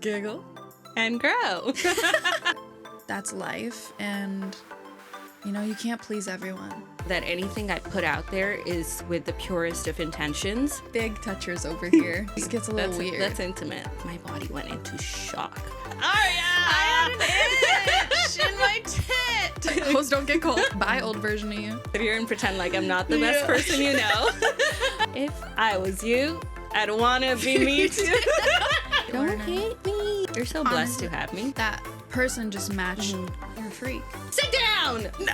Giggle and grow. That's life, and you can't please everyone. That anything I put out there is with the purest of intentions. Big touchers over here. This gets a little weird. That's intimate. My body went into shock. Aria! I had an itch in my tit. Hose don't get cold. Bye, old version of you. Sit here and pretend like I'm not the best person you know. If I was you, I'd want to be me too. Don't hate me. You're so blessed to have me. That person just matched your freak. Sit down! No.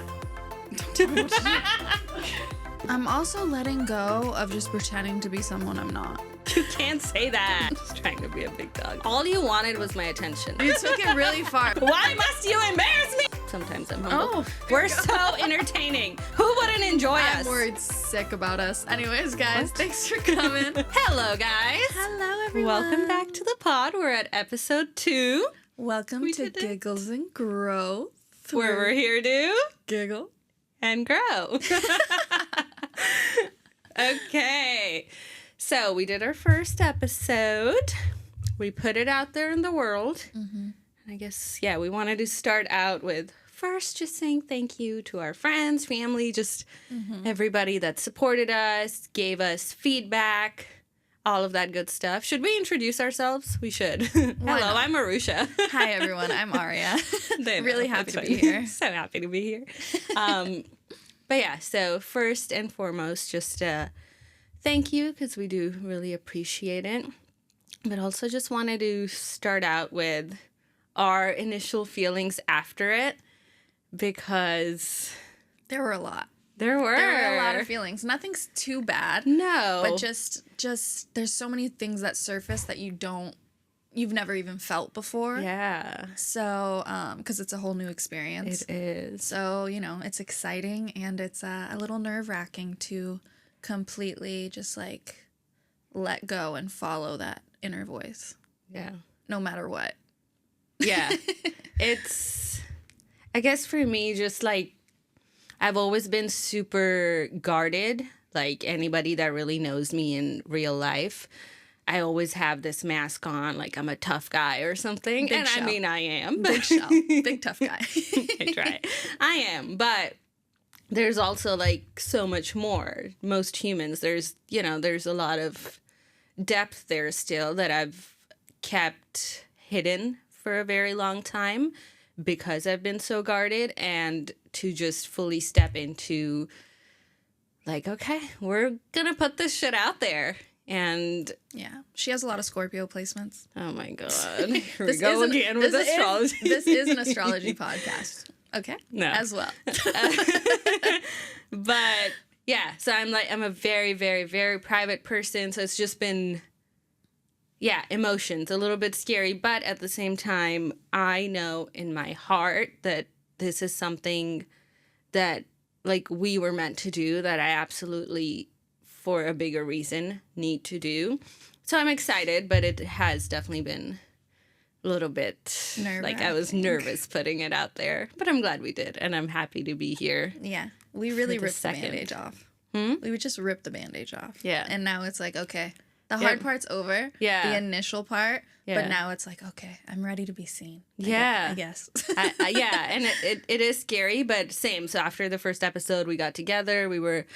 I'm also letting go of just pretending to be someone I'm not. You can't say that. I'm just trying to be a big dog. All you wanted was my attention. You took it really far. Why must you embarrass me? Sometimes I'm humble. Oh, we're so entertaining. Who wouldn't enjoy us? I'm worried sick about us. Anyways, guys, thanks for coming. Hello, guys. Hello, everyone. Welcome back to the pod. We're at episode 2. Welcome to Giggles and Growth. Where we're here to giggle and grow. Okay. So we did our first episode. We put it out there in the world. And I guess, we wanted to start out with first just saying thank you to our friends, family, just everybody that supported us, gave us feedback, all of that good stuff. Should we introduce ourselves? We should. Hello, I'm Aroosha. Hi, everyone. I'm Aria. Really happy to be here. So happy to be here. But yeah, so first and foremost, just thank you, because we do really appreciate it. But also just wanted to start out with our initial feelings after it, because there were a lot. There were a lot of feelings. Nothing's too bad. No. But just there's so many things that surface that you've never even felt before. Yeah. So, because it's a whole new experience. It is. So, it's exciting, and it's a little nerve-wracking to completely just like let go and follow that inner voice. Yeah. No matter what. Yeah. It's, I guess for me, just like, I've always been super guarded. Like anybody that really knows me in real life, I always have this mask on, like I'm a tough guy or something. Big and shell. I mean, I am. Big shell. Big tough guy. I try. I am. But there's also like so much more. Most humans, there's a lot of depth there still that I've kept hidden for a very long time because I've been so guarded, and to just fully step into like, okay, we're gonna put this shit out there. And yeah, she has a lot of Scorpio placements. Oh my God. Here we go again with astrology. This is an astrology podcast. Okay. No. As well. But yeah, so I'm a very, very, very private person. So it's just been, emotions, a little bit scary. But at the same time, I know in my heart that this is something that like we were meant to do, that I absolutely, for a bigger reason, need to do. So I'm excited, but it has definitely been a little bit like I was nervous putting it out there. But I'm glad we did, and I'm happy to be here. Yeah, we really ripped the bandage off. We would just rip the bandage off. Yeah. And now it's like, okay, the hard part's over. Yeah. The initial part. Yeah. But now it's like, okay, I'm ready to be seen. I guess. And it is scary, but same. So after the first episode, we got together. We were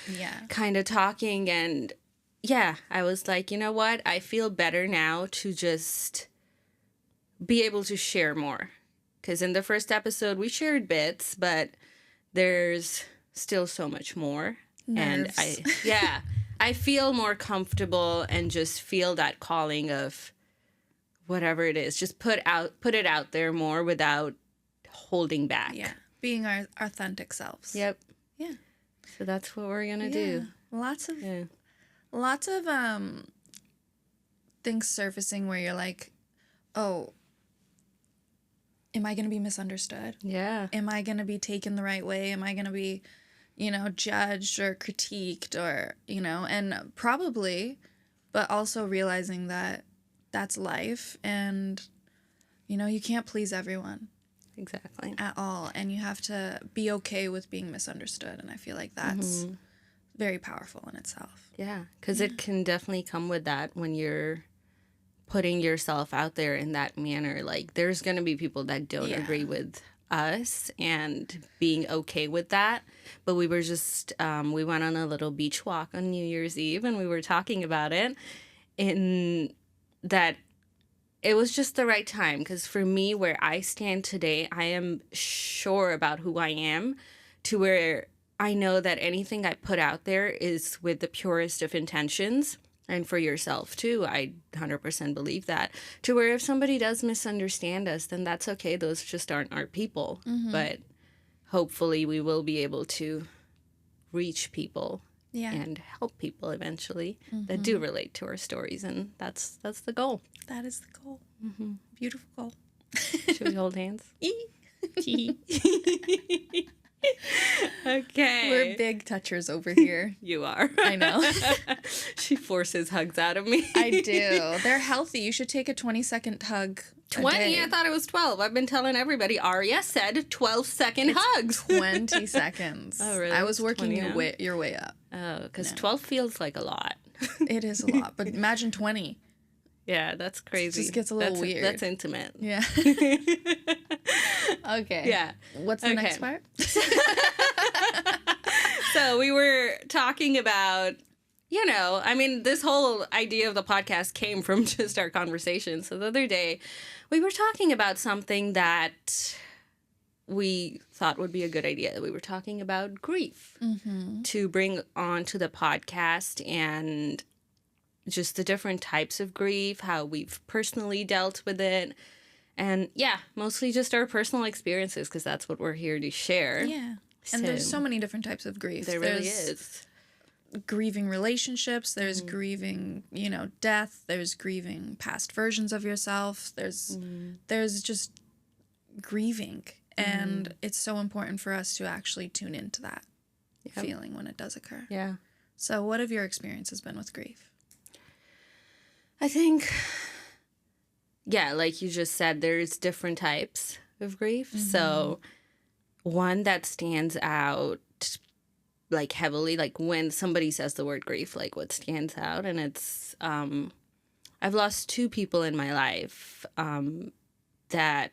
kind of talking, and I was like, you know what? I feel better now to just be able to share more. Because in the first episode, we shared bits, but there's still so much more. Nerves. And I feel more comfortable and just feel that calling of whatever it is. Just put it out there more without holding back. Yeah. Being our authentic selves. Yep. Yeah. So that's what we're going to do. Lots of things surfacing where you're like, oh, am I going to be misunderstood? Yeah. Am I going to be taken the right way? Am I going to be, judged or critiqued or, and probably, but also realizing that that's life, and, you can't please everyone. Exactly. At all. And you have to be okay with being misunderstood. And I feel like that's very powerful in itself. Yeah, because it can definitely come with that when you're putting yourself out there in that manner, like there's going to be people that don't Yeah. agree with us, and being okay with that. But we were just we went on a little beach walk on New Year's Eve, and we were talking about it, in that it was just the right time, because for me, where I stand today, I am sure about who I am, to where I know that anything I put out there is with the purest of intentions. And for yourself too, I 100% believe that. To where if somebody does misunderstand us, then that's okay. Those just aren't our people. But hopefully we will be able to reach people Yeah. and help people eventually that do relate to our stories. And that's the goal. That is the goal. Beautiful goal. Should we hold hands? Okay. We're big touchers over here. You are. I know. She forces hugs out of me. I do. They're healthy. You should take a 20-second hug. 20? I thought it was 12. I've been telling everybody. Aria said 12-second hugs. 20 seconds. Oh, really? I was It's working 20 your way up. Oh, because 12 feels like a lot. It is a lot, but imagine 20. Yeah, that's crazy. It just gets a little weird. That's intimate. Yeah. Okay. Yeah. What's the next part? So we were talking about, I mean, this whole idea of the podcast came from just our conversation. So the other day, we were talking about something that we thought would be a good idea. We were talking about grief to bring onto the podcast, and just the different types of grief, how we've personally dealt with it. And yeah, mostly just our personal experiences, because that's what we're here to share. Yeah. And there's so many different types of grief. There really is. Grieving relationships, there's grieving, death, there's grieving past versions of yourself, there's just grieving. And it's so important for us to actually tune into that feeling when it does occur. Yeah. So what have your experiences been with grief? I think, like you just said, there's different types of grief. So one that stands out like heavily, like when somebody says the word grief, like what stands out, and it's I've lost two people in my life that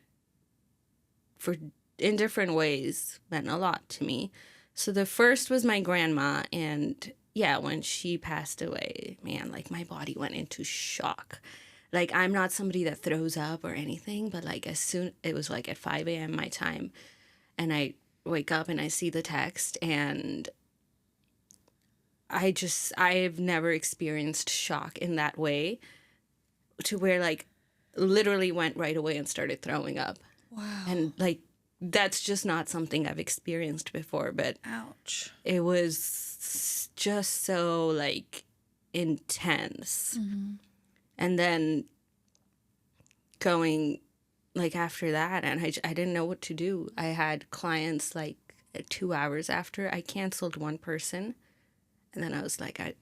in different ways meant a lot to me. So the first was my grandma, and when she passed away, man, like my body went into shock. Like, I'm not somebody that throws up or anything, but like it was like at 5 a.m. my time, and I wake up and I see the text, and I've never experienced shock in that way, to where like literally went right away and started throwing up. Wow. And like, that's just not something I've experienced before, but ouch. It was just so like intense. And then going like after that, and I didn't know what to do. I had clients like 2 hours after. I canceled one person, and then I was like, I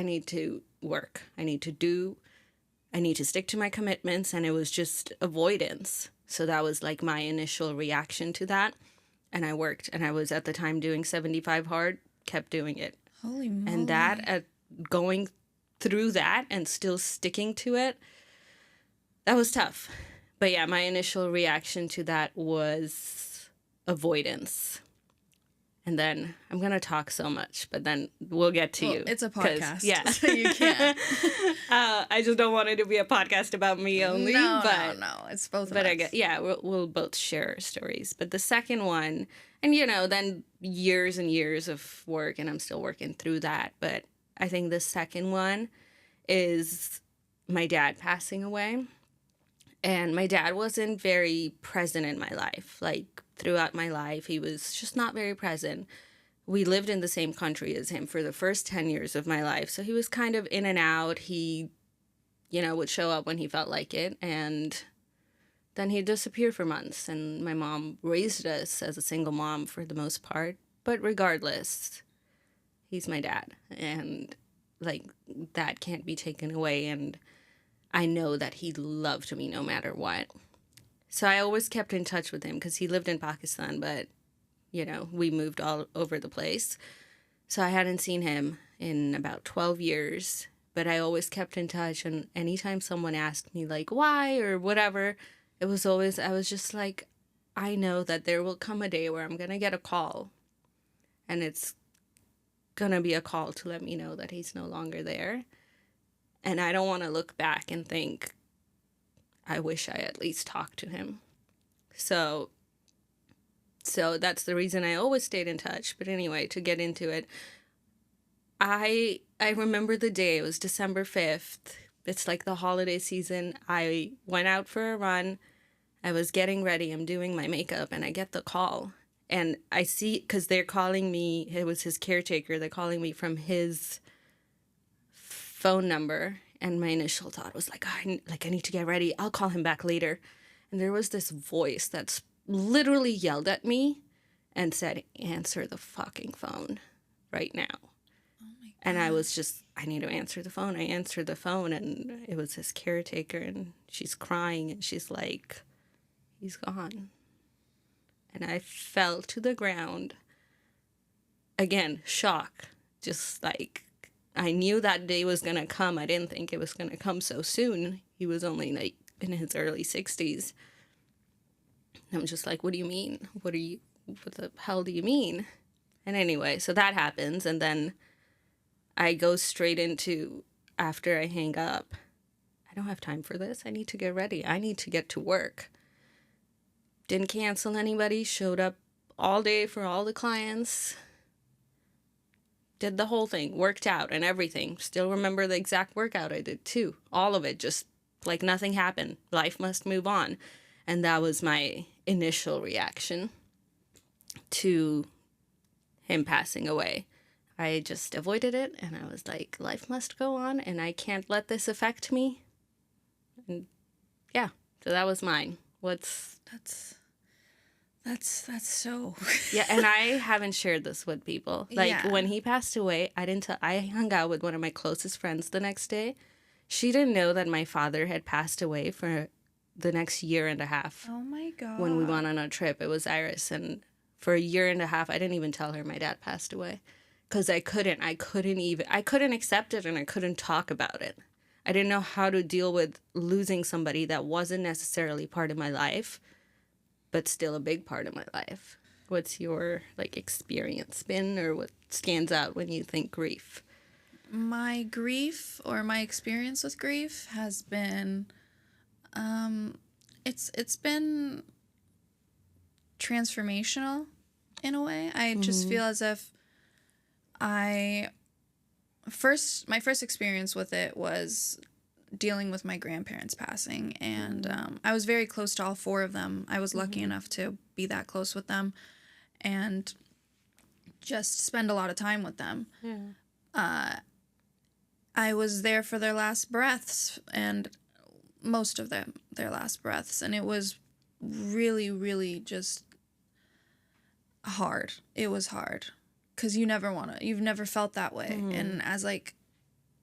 need to work. I need to stick to my commitments, and it was just avoidance. So that was like my initial reaction to that. And I worked, and I was at the time doing 75 hard, kept doing it. Holy moly. And that, going through that and still sticking to it, that was tough. But yeah, my initial reaction to that was avoidance. And then I'm going to talk so much, but then we'll get to you. It's a podcast. Yeah. So you can't. I just don't want it to be a podcast about me only. No, but it's both of But us. I guess, we'll both share our stories. But the second one, and then years and years of work, and I'm still working through that. But I think the second one is my dad passing away. And my dad wasn't very present in my life. Like, throughout my life, he was just not very present. We lived in the same country as him for the first 10 years of my life. So he was kind of in and out. He, would show up when he felt like it. And then he'd disappear for months. And my mom raised us as a single mom for the most part. But regardless, he's my dad. And, like, that can't be taken away. And I know that he loved me no matter what. So I always kept in touch with him because he lived in Pakistan, but, we moved all over the place. So I hadn't seen him in about 12 years. but I always kept in touch. And anytime someone asked me, like, why or whatever, it was always, I was just like, I know that there will come a day where I'm going to get a call, and it's going to be a call to let me know that he's no longer there. And I don't want to look back and think, I wish I at least talked to him. So that's the reason I always stayed in touch. But anyway, to get into it, I remember the day. It was December 5th. It's like the holiday season. I went out for a run. I was getting ready. I'm doing my makeup, and I get the call. And I see, because they're calling me, it was his caretaker. They're calling me from his phone number. And my initial thought was like, I need to get ready. I'll call him back later. And there was this voice that's literally yelled at me and said, answer the fucking phone right now. Oh my God. And I was just, I need to answer the phone. I answered the phone, and it was his caretaker, and she's crying, and she's like, he's gone. And I fell to the ground. Again, shock. Just like, I knew that day was going to come. I didn't think it was going to come so soon. He was only like in his early 60s. I'm just like, what do you mean? What the hell do you mean? And anyway, so that happens. And then I go straight into, after I hang up, I don't have time for this. I need to get ready. I need to get to work. Didn't cancel anybody. Showed up all day for all the clients. Did the whole thing. Worked out and everything. Still remember the exact workout I did too. All of it. Just like nothing happened. Life must move on. And that was my initial reaction to him passing away. I just avoided it, and I was like, life must go on, and I can't let this affect me. And yeah, so that was mine. That's so. Yeah, and I haven't shared this with people. Like, Yeah. when he passed away, I hung out with one of my closest friends the next day. She didn't know that my father had passed away for the next year and a half. Oh my God. When we went on a trip. It was Iris, and for a year and a half, I didn't even tell her my dad passed away. Because I couldn't accept it, and I couldn't talk about it. I didn't know how to deal with losing somebody that wasn't necessarily part of my life, but still a big part of my life. What's your experience been, or what stands out when you think grief? My grief, or my experience with grief, has been, it's been transformational in a way. I just feel as if my first experience with it was dealing with my grandparents passing, and I was very close to all four of them. I was lucky enough to be that close with them and just spend a lot of time with them. I was there for their last breaths, and most of them, their last breaths, and it was really, really just hard. It was hard. Because you've never felt that way. And as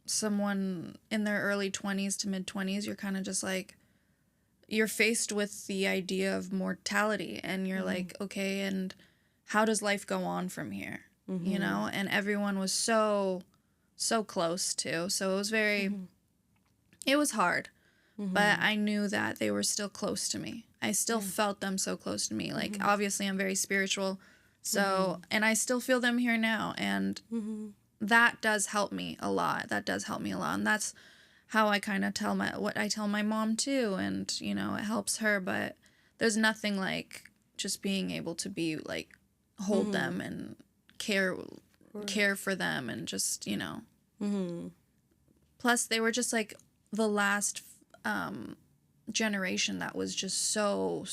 someone in their early 20s to mid 20s, you're kind of just you're faced with the idea of mortality, and you're like, okay, and how does life go on from here? You know? And everyone was so close to. So it was it was hard. But I knew that they were still close to me. I still felt them so close to me. Obviously I'm very spiritual. So, and I still feel them here now, and that does help me a lot. And that's how I kind of what I tell my mom too, and, it helps her, but there's nothing like just being able to be hold them and care for them, and just, Plus they were just the last generation that was just so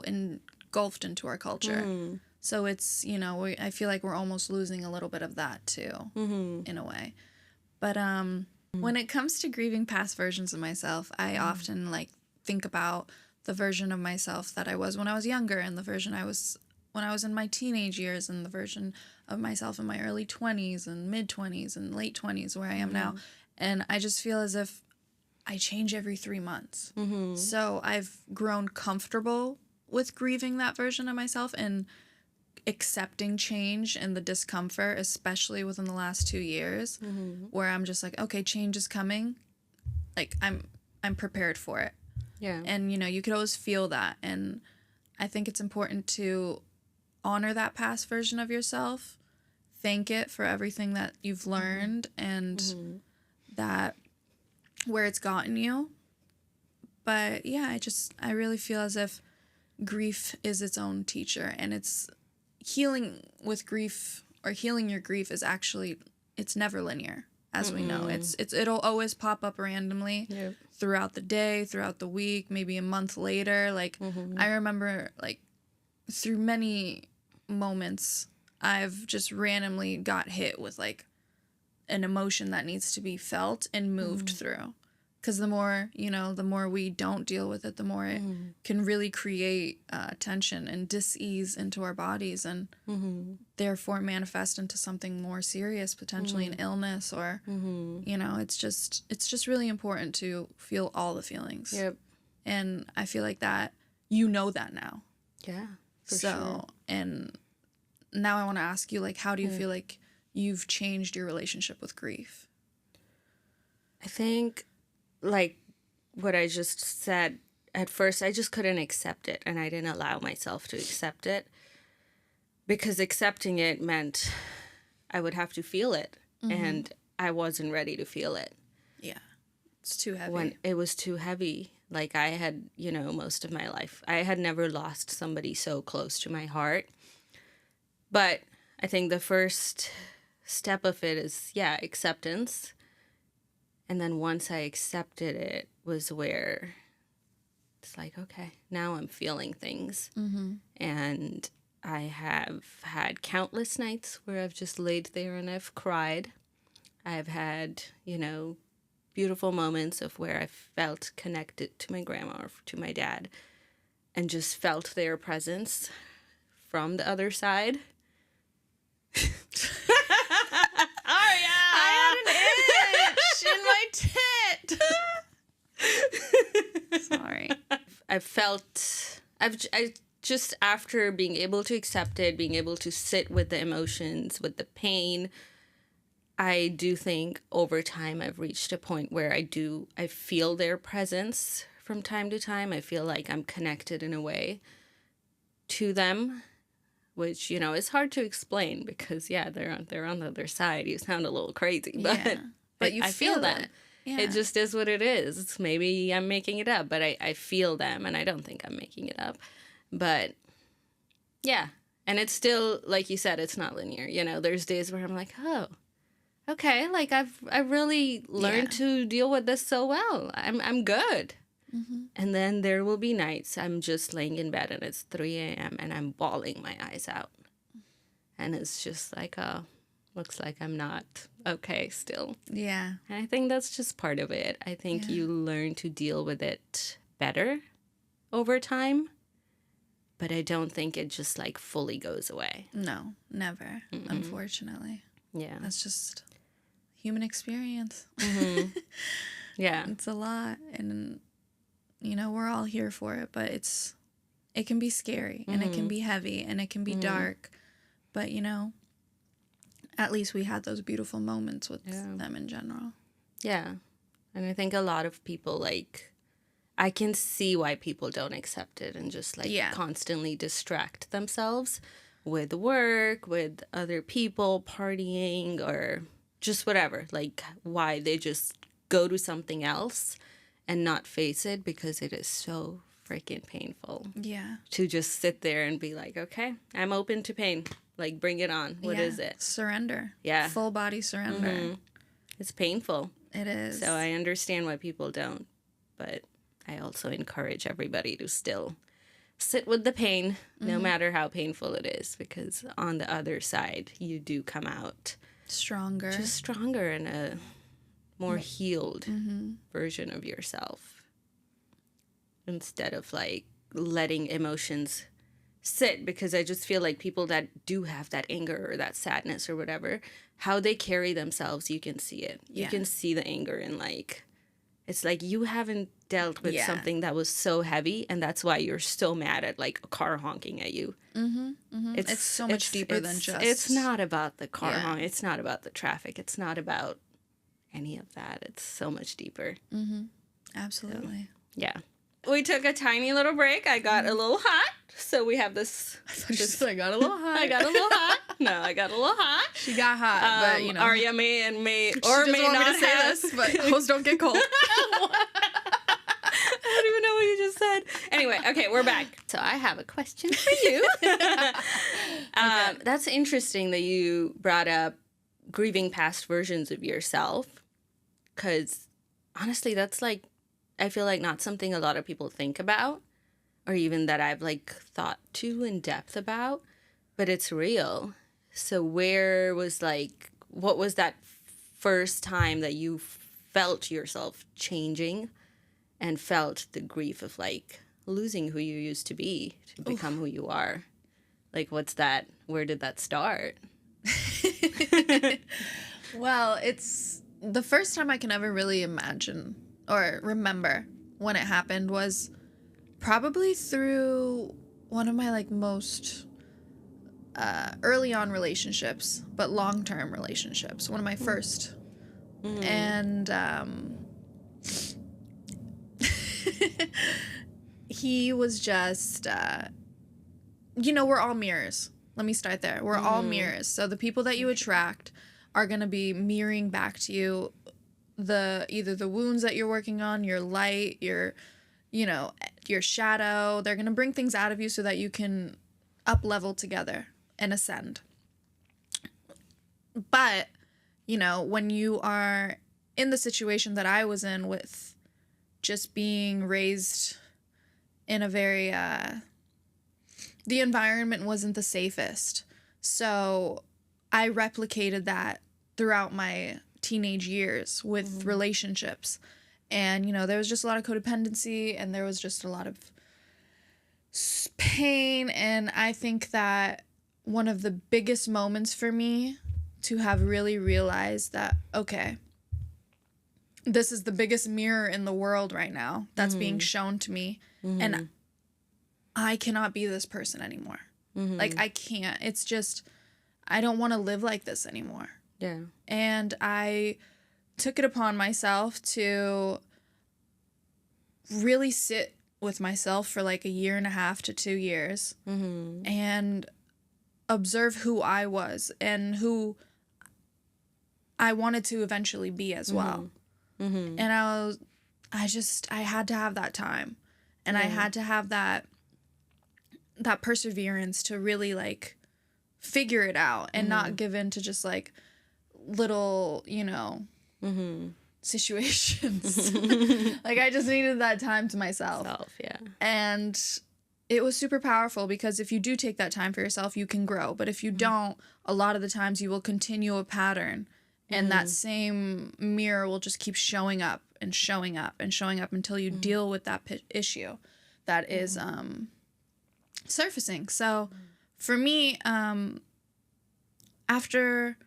engulfed into our culture. So it's, I feel like we're almost losing a little bit of that too, in a way. But when it comes to grieving past versions of myself, I often think about the version of myself that I was when I was younger, and the version I was when I was in my teenage years, and the version of myself in my early 20s and mid 20s and late 20s where I am now. And I just feel as if I change every 3 months. So I've grown comfortable with grieving that version of myself, and accepting change and the discomfort, especially within the last 2 years, where I'm just like, okay, change is coming. Like, I'm prepared for it. Yeah. And, you know, you could always feel that. And I think it's important to honor that past version of yourself, thank it for everything that you've learned and that where it's gotten you. But yeah, I really feel as if grief is its own teacher, and it's healing with grief, or healing your grief is actually, it's never linear, as we know. It'll always pop up randomly throughout the day, throughout the week, maybe a month later. Like, I remember, like, through many moments, I've just randomly got hit with, like, an emotion that needs to be felt and moved through. Because the more, you know, the more we don't deal with it, the more it can really create tension and dis-ease into our bodies, and therefore manifest into something more serious, potentially an illness, or, you know, it's just really important to feel all the feelings. Yep. And I feel like that, you know that now. Yeah, for sure. And now I want to ask you, like, how do you feel like you've changed your relationship with grief? I think, like what I just said, at first I just couldn't accept it, and I didn't allow myself to accept it, because accepting it meant I would have to feel it, and I wasn't ready to feel it. Yeah. It's too heavy. When it was too heavy. Like, I had, you know, most of my life, I had never lost somebody so close to my heart. But I think the first step of it is, acceptance. And then once I accepted it was where it's like, okay, now I'm feeling things. And I have had countless nights where I've just laid there and I've cried. I've had, you know, beautiful moments of where I felt connected to my grandma or to my dad and just felt their presence from the other side. Aria! I had an itch in my tit. Sorry. I just, after being able to accept it, being able to sit with the emotions, with the pain, I do think over time I've reached a point where I feel their presence from time to time. I feel like I'm connected in a way to them, which, you know, is hard to explain because, they're on the other side. You sound a little crazy, but you I feel them. it. Yeah. It just is what it is. Maybe I'm making it up, but I feel them, and I don't think I'm making it up. But, yeah. And it's still, like you said, it's not linear. You know, there's days where I'm like, oh, okay, like I've really learned to deal with this so well. I'm good. And then there will be nights I'm just laying in bed and it's 3 a.m. and I'm bawling my eyes out. And it's just like, oh, looks like I'm not okay still. Yeah. And I think that's just part of it. I think you learn to deal with it better over time. But I don't think it just like fully goes away. No, never, unfortunately. Yeah. That's just human experience. Yeah. It's a lot. And, you know, we're all here for it, but it can be scary and it can be heavy and it can be dark. But, you know, at least we had those beautiful moments with them in general. Yeah. And I think a lot of people, like, I can see why people don't accept it and just, like, constantly distract themselves with work, with other people, partying, or just whatever. Like, why they just go to something else and not face it because it is so freaking painful. Yeah. To just sit there and be like, okay, I'm open to pain. Like, bring it on. What is it? Surrender. Yeah. Full body surrender. It's painful. It is. So I understand why people don't. But I also encourage everybody to still sit with the pain, no matter how painful it is. Because on the other side, you do come out stronger. Just stronger and a more healed version of yourself. Instead of, like, letting emotions sit, because I just feel like people that do have that anger or that sadness or whatever, how they carry themselves, you can see it. You can see the anger in, like, It's like you haven't dealt with Yeah. something that was so heavy, and that's why you're so mad at like a car honking at you. It's so much deeper than just... It's not about the car Yeah. honk. It's not about the traffic. It's not about any of that. It's so much deeper. Absolutely. Yeah. We took a tiny little break. I got a little hot, so we have this. I got a little hot. I got a little hot. No, I got a little hot. She got hot, but you know. Aria may She or doesn't may want me not to say have. this, but hose don't get cold. I don't even know what you just said. Anyway, okay, we're back. So I have a question for you. That's interesting that you brought up grieving past versions of yourself, because honestly, that's like, I feel like not something a lot of people think about, or even that I've like thought to in depth about, but it's real. So what was that first time that you felt yourself changing and felt the grief of like losing who you used to be to become who you are? Like, where did that start? Well, it's the first time I can ever really imagine or remember when it happened was probably through one of my like most early on relationships, but long-term relationships. One of my first. And he was just, we're all mirrors. Let me start there. We're all mirrors. So the people that you attract are going to be mirroring back to you either the wounds that you're working on, your light, your shadow. They're going to bring things out of you so that you can up level together and ascend. But, when you are in the situation that I was in with just being raised in a very, the environment wasn't the safest. So I replicated that throughout my teenage years with relationships. And, there was just a lot of codependency, and there was just a lot of pain. And I think that one of the biggest moments for me to have really realized that, okay, this is the biggest mirror in the world right now that's being shown to me. And I cannot be this person anymore. Like, I can't. It's just, I don't want to live like this anymore. Yeah. And I took it upon myself to really sit with myself for like 1.5 to 2 years and observe who I was and who I wanted to eventually be as well. And I had to have that time, and I had to have that perseverance to really like figure it out and not give in to just like little, situations. Like, I just needed that time to myself. Yeah. And it was super powerful, because if you do take that time for yourself, you can grow. But if you don't, a lot of the times you will continue a pattern, and that same mirror will just keep showing up and showing up and showing up until you deal with that issue that is surfacing. So for me, after,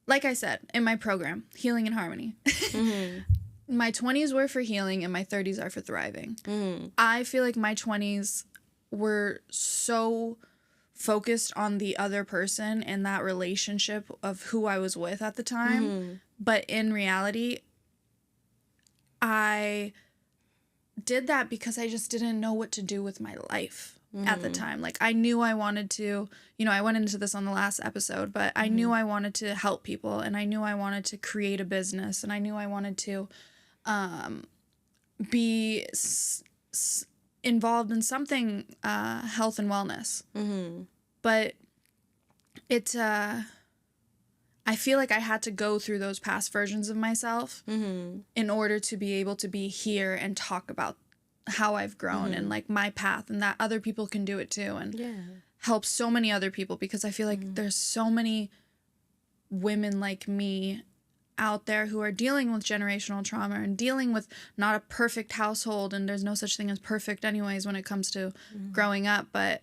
like I said, in my program, Healing in Harmony, my 20s were for healing and my 30s are for thriving. I feel like my 20s were so focused on the other person and that relationship of who I was with at the time. But in reality, I did that because I just didn't know what to do with my life at the time. Like, I knew I wanted to, I went into this on the last episode, but I knew I wanted to help people, and I knew I wanted to create a business, and I knew I wanted to be involved in something health and wellness. But it, I feel like I had to go through those past versions of myself in order to be able to be here and talk about how I've grown and like my path, and that other people can do it too, and help so many other people, because I feel like there's so many women like me out there who are dealing with generational trauma and dealing with not a perfect household, and there's no such thing as perfect anyways when it comes to growing up, but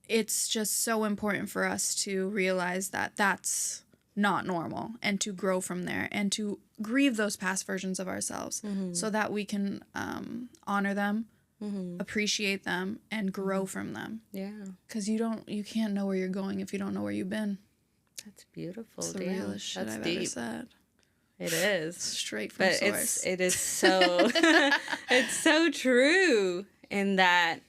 it's just so important for us to realize that that's not normal, and to grow from there, and to grieve those past versions of ourselves so that we can honor them, appreciate them, and grow from them. Yeah. Because you can't know where you're going if you don't know where you've been. That's beautiful. It's the realest shit That's I've deep. ever said. It is. Straight from source. It is so, it's so true in that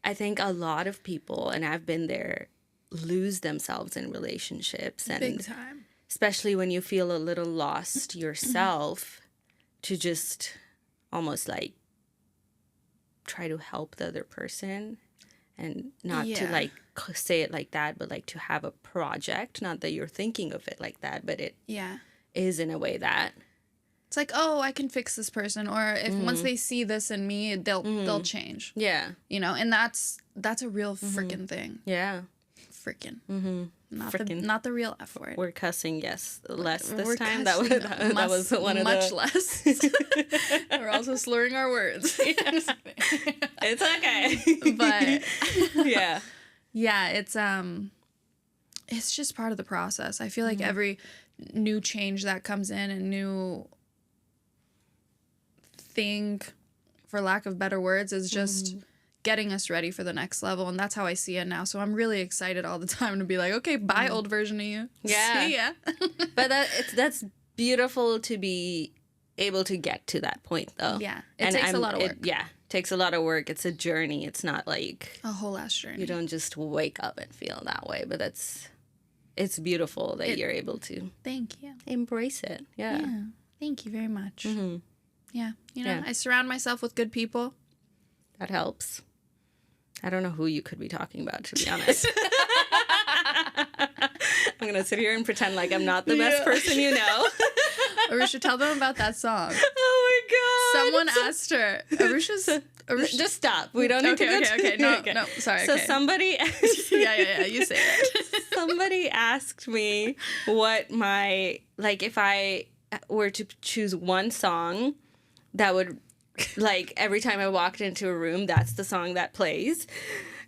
I think a lot of people, and I've been there, lose themselves in relationships. And Big time. especially when you feel a little lost yourself, to just almost like try to help the other person, and not to like say it like that, but like to have a project. Not that you're thinking of it like that, but it is in a way that it's like, oh, I can fix this person, or if once they see this in me, they'll change. Yeah. You know, and that's a real freaking thing. Yeah. Freaking. Not Frickin'. the real F word. We're cussing, yes, less this We're time. cussing That was one of much the... less. We're also slurring our words. Yes. It's okay. But yeah, it's just part of the process. I feel like every new change that comes in, a new thing, for lack of better words, is just getting us ready for the next level. And that's how I see it now. So I'm really excited all the time to be like, okay, bye, old version of you. Yeah. See ya. But that's beautiful to be able to get to that point, though. Yeah. It takes a lot of work. Takes a lot of work. It's a journey. It's not like a whole ass journey. You don't just wake up and feel that way. But it's beautiful that you're able to thank you embrace it. Yeah. Thank you very much. Yeah. Yeah. I surround myself with good people. That helps. I don't know who you could be talking about, to be honest. I'm going to sit here and pretend like I'm not the best person you know. Aroosha, tell them about that song. Oh my God. Someone asked her. Aroosha. Just stop. We don't need to go Okay. No, sorry. So somebody... yeah, you say it. Somebody asked me what my... Like, if I were to choose one song that would... Like, every time I walked into a room, that's the song that plays.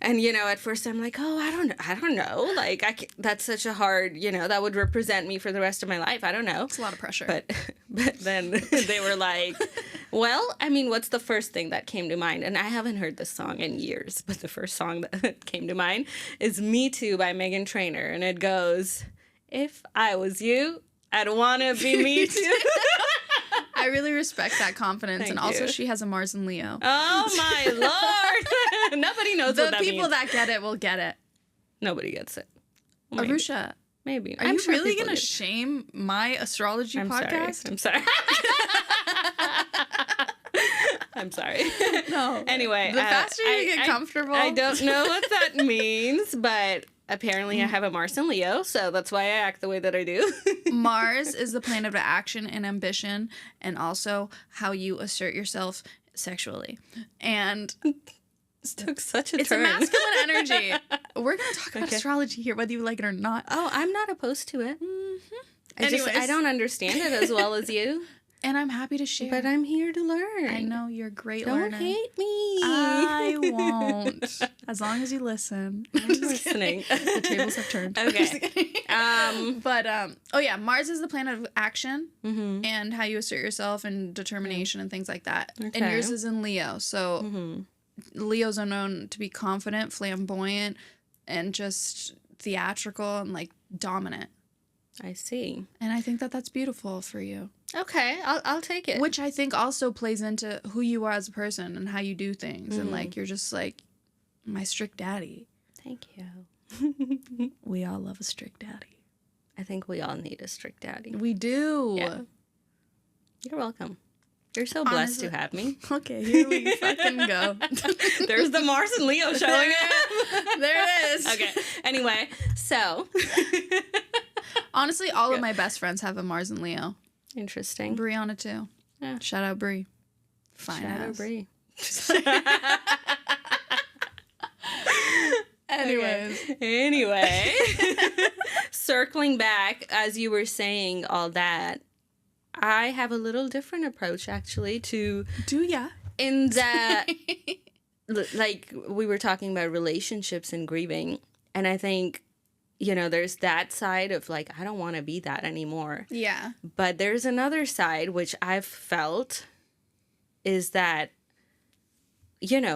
And, at first I'm like, oh, I don't know. Like, that's such a hard, that would represent me for the rest of my life. I don't know. It's a lot of pressure. But then they were like, well, I mean, what's the first thing that came to mind? And I haven't heard this song in years, but the first song that came to mind is Me Too by Meghan Trainor. And it goes, if I was you, I'd want to be me too. I really respect that confidence. Thank and also you. she has a Mars and Leo. Oh, my Lord. Nobody knows what that means. The people that get it will get it. Nobody gets it. Maybe. Aroosha. Maybe. Are you really going to shame my astrology podcast? I'm sorry. I'm sorry. No. Anyway. The faster you get comfortable. I don't know what that means, but apparently I have a Mars and Leo, so that's why I act the way that I do. Mars is the planet of action and ambition, and also how you assert yourself sexually. And this took such a it's turn. a masculine energy. We're going to talk about astrology here, whether you like it or not. Oh, I'm not opposed to it. Anyways. I don't understand it as well as you. And I'm happy to share. But I'm here to learn. I know, you're a great Don't learner. hate me. I won't. As long as you listen. I'm listening. The tables have turned. Okay. Mars is the planet of action and how you assert yourself and determination and things like that. Okay. And yours is in Leo. So Leos are known to be confident, flamboyant, and just theatrical and like dominant. I see. And I think that that's beautiful for you. Okay, I'll take it. Which I think also plays into who you are as a person and how you do things. And like, you're just like my strict daddy. Thank you. We all love a strict daddy. I think we all need a strict daddy. We do. Yeah. You're welcome. You're so blessed to have me. Okay, here we fucking go. There's the Mars and Leo showing up. There it is. Okay. Anyway, so. Honestly, all of my best friends have a Mars and Leo. Interesting. Brianna too. Yeah. Shout out Bri. Fine Shout out ass. Bri. Anyways. Okay. Anyway. Circling back, as you were saying all that, I have a little different approach actually to... Do ya? In that, like, we were talking about relationships and grieving, and I think there's that side of like, I don't want to be that anymore. Yeah. But there's another side, which I've felt, is that,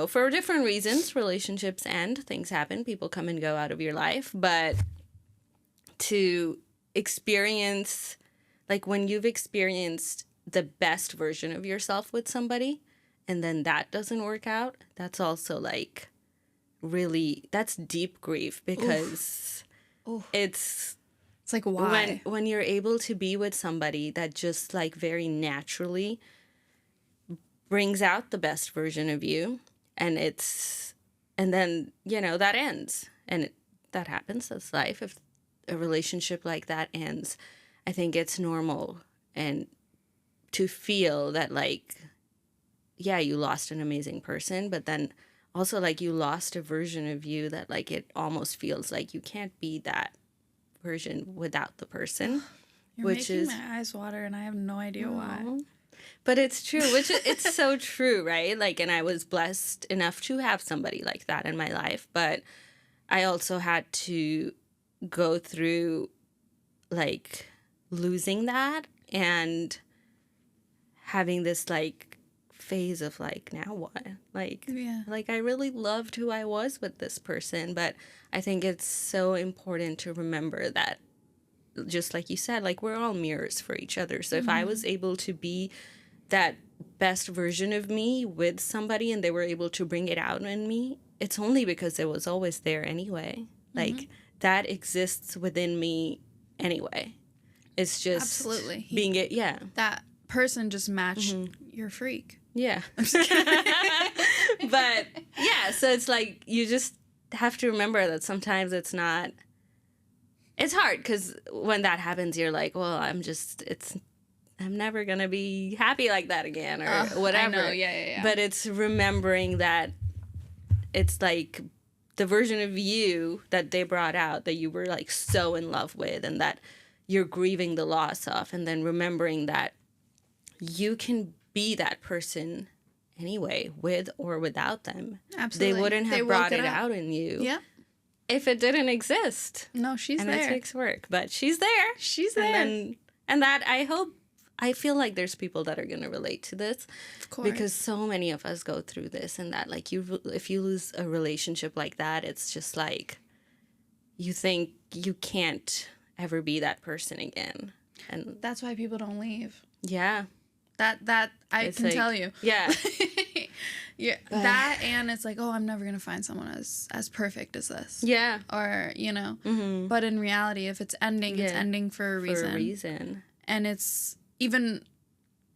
for different reasons, relationships end, things happen, people come and go out of your life. But to experience, like when you've experienced the best version of yourself with somebody, and then that doesn't work out, that's also like really, that's deep grief, because Oof. it's like, why? When you're able to be with somebody that just like very naturally brings out the best version of you, and then that ends, and that happens. That's life. If a relationship like that ends, I think it's normal, and to feel that like, yeah, you lost an amazing person, but then also like you lost a version of you that like it almost feels like you can't be that version without the person. You're making my eyes water, and I have no idea why. But it's true, it's so true, right? Like, and I was blessed enough to have somebody like that in my life, but I also had to go through like losing that and having this like phase of like, now what? Like, like I really loved who I was with this person, but I think it's so important to remember that, just like you said, like we're all mirrors for each other. So if I was able to be that best version of me with somebody and they were able to bring it out in me, it's only because it was always there anyway. Like that exists within me anyway. It's just absolutely being it. Yeah. That person just matched your freak. Yeah. But yeah, so it's like you just have to remember that sometimes it's hard, because when that happens, you're like, well, I'm never going to be happy like that again, or whatever. I know. Yeah. But it's remembering that it's like the version of you that they brought out that you were like so in love with, and that you're grieving the loss of, and then remembering that you can be that person anyway, with or without them. Absolutely. They wouldn't have brought it out in you if it didn't exist. No, she's and there. And it takes work, but she's there. She's there. And that I feel like there's people that are going to relate to this. Of course. Because so many of us go through this, and that like if you lose a relationship like that, it's just like you think you can't ever be that person again. And that's why people don't leave. Yeah. That I can like, tell you. Yeah. Yeah. That, and it's like, oh, I'm never going to find someone as perfect as this. Yeah. Or, but in reality, if it's ending, it's ending for a reason. For a reason. And it's, even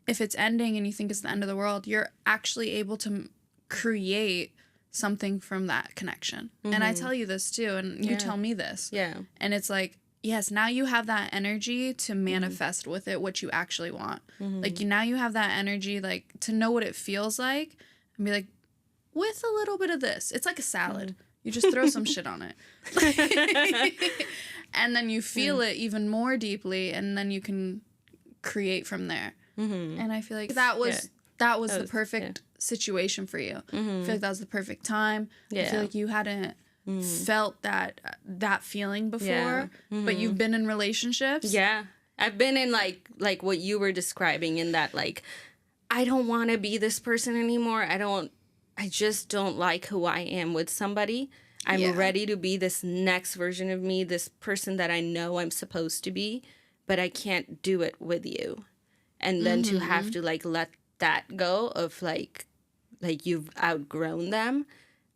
if it's ending and you think it's the end of the world, you're actually able to create something from that connection. And I tell you this too, and you tell me this. Yeah. And it's like, yes, now you have that energy to manifest with it what you actually want. Like, now you have that energy, like, to know what it feels like and be like, with a little bit of this. It's like a salad. You just throw some shit on it. And then you feel it even more deeply, and then you can create from there. And I feel like that was the perfect situation for you. I feel like that was the perfect time. I feel like you hadn't felt that feeling before, but you've been in relationships. Yeah. I've been in like what you were describing, in that like, I don't want to be this person anymore. I just don't like who I am with somebody. I'm ready to be this next version of me, this person that I know I'm supposed to be, but I can't do it with you. And then to have to like let that go of like you've outgrown them.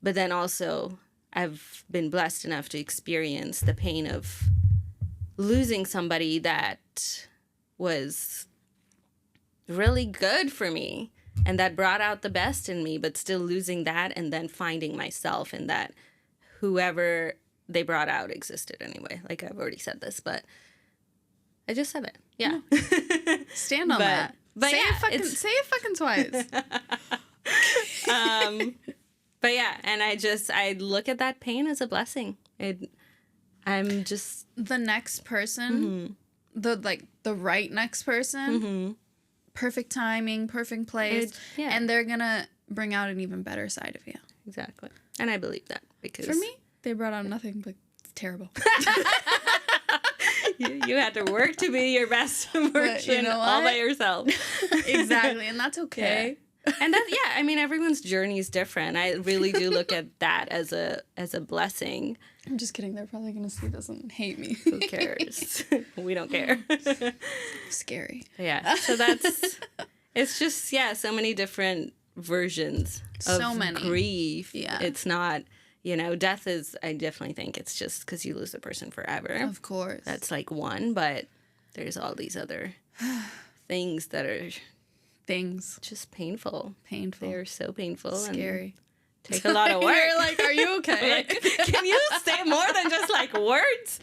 But then also I've been blessed enough to experience the pain of losing somebody that was really good for me and that brought out the best in me, but still losing that, and then finding myself in that whoever they brought out existed anyway. Like, I've already said this, but I just said it. Yeah. Stand on that. But say it fucking twice. But yeah, and I look at that pain as a blessing. I'm just the next person, the right next person, perfect timing, perfect place, and they're gonna bring out an even better side of you. Exactly, and I believe that, because for me, they brought out nothing but terrible. You had to work to be your best version all by yourself. Exactly, and that's okay. Yeah. And that, yeah, I mean, everyone's journey is different. I really do look at that as a blessing. I'm just kidding. They're probably going to see this and hate me. Who cares? We don't care. Scary. Yeah. So it's just, yeah, so many different versions of grief. Yeah. It's not, death is, I definitely think it's just because you lose the person forever. Of course. That's like one, but there's all these other things that are just painful. They're so painful. Scary. And take a lot of work. You're like, are you okay? Like, can you say more than just like words?